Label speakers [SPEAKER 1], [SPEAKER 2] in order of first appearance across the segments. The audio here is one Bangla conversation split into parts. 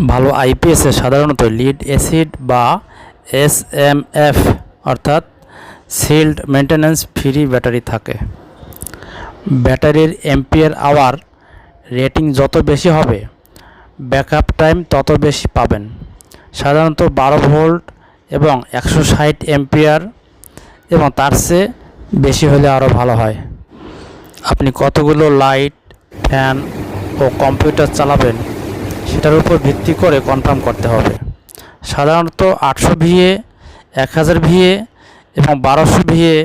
[SPEAKER 1] ভালো আইপিএসে সাধারণত লিড অ্যাসিড বা এসএমএফ অর্থাৎ সিল্ড মেইনটেন্যান্স ফ্রি ব্যাটারি থাকে। ব্যাটারির অ্যাম্পিয়ার আওয়ার রেটিং যত বেশি হবে ব্যাকআপ টাইম তত বেশি পাবেন। সাধারণত 12 ভোল্ট এবং 160 অ্যাম্পিয়ার এবং তার চেয়ে বেশি হলে আরও ভালো হয়। আপনি কতগুলো লাইট, ফ্যান ও কম্পিউটার চালাবেন সেটার উপর ভিত্তি করে কনফার্ম করতে হবে। সাধারণত 800 ভিএ, 1000 ভিএ এবং 1200 ভিএ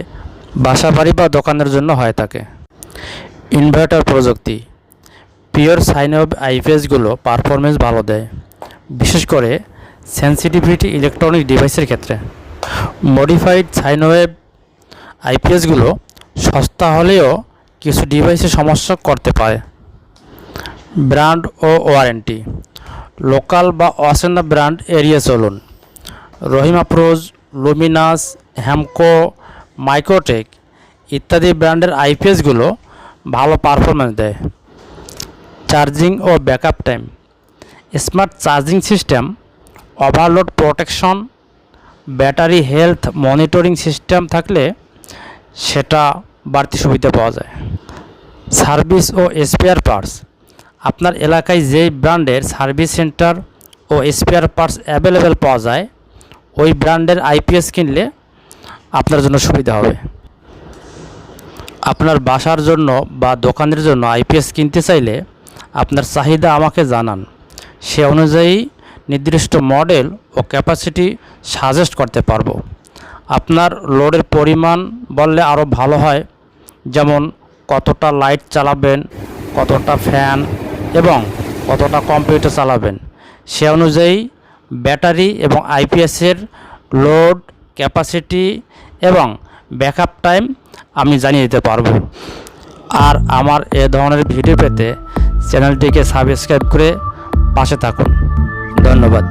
[SPEAKER 1] বাসাবাড়ি বা দোকানের জন্য হয়ে থাকে। ইনভার্টার প্রযুক্তি পিওর সাইন ওয়েভ আইপিএসগুলো পারফরমেন্স ভালো দেয়, বিশেষ করে সেন্সিটিভিটি ইলেকট্রনিক ডিভাইসের ক্ষেত্রে। মডিফাইড সাইন ওয়েভ আইপিএসগুলো সস্তা হলেও কিছু ডিভাইসে সমস্যা করতে পারে। ব্র্যান্ড ও ওয়ারেন্টি লোকাল বা অচেনা ব্র্যান্ড এড়িয়ে চলুন। Rahimafrooz, Luminous, Hamko, Microtek ইত্যাদি ব্র্যান্ডের আইপিএসগুলো ভালো পারফরমেন্স দেয়। চার্জিং ও backup time smart charging system, overload protection, battery health monitoring system থাকলে সেটা বাড়তি সুবিধা পাওয়া যায়। সার্ভিস ও স্পেয়ার পার্টস আপনার এলাকায় যেই ব্র্যান্ডের সার্ভিস সেন্টার ও স্পেয়ার পার্টস অ্যাভেলেবেল পাওয়া যায় ওই ব্র্যান্ডের আইপিএস কিনলে আপনার জন্য সুবিধা হবে। আপনার বাসার জন্য বা দোকানের জন্য আইপিএস কিনতে চাইলে আপনার চাহিদা আমাকে জানান, সে অনুযায়ী নির্দিষ্ট মডেল ও ক্যাপাসিটি সাজেস্ট করতে পারবো। আপনার লোডের পরিমাণ বললে আরও ভালো হয়, যেমন কতটা লাইট চালাবেন, কতটা ফ্যান এবং কতটা কম্পিউটার চালাবেন, সে অনুযায়ী ব্যাটারি এবং আইপিএসের লোড, ক্যাপাসিটি এবং ব্যাকআপ টাইম আমি জানিয়ে দিতে পারবো। আর আমার এ ধরনের ভিডিও পেতে চ্যানেলটিকে সাবস্ক্রাইব করে পাশে থাকুন। ধন্যবাদ।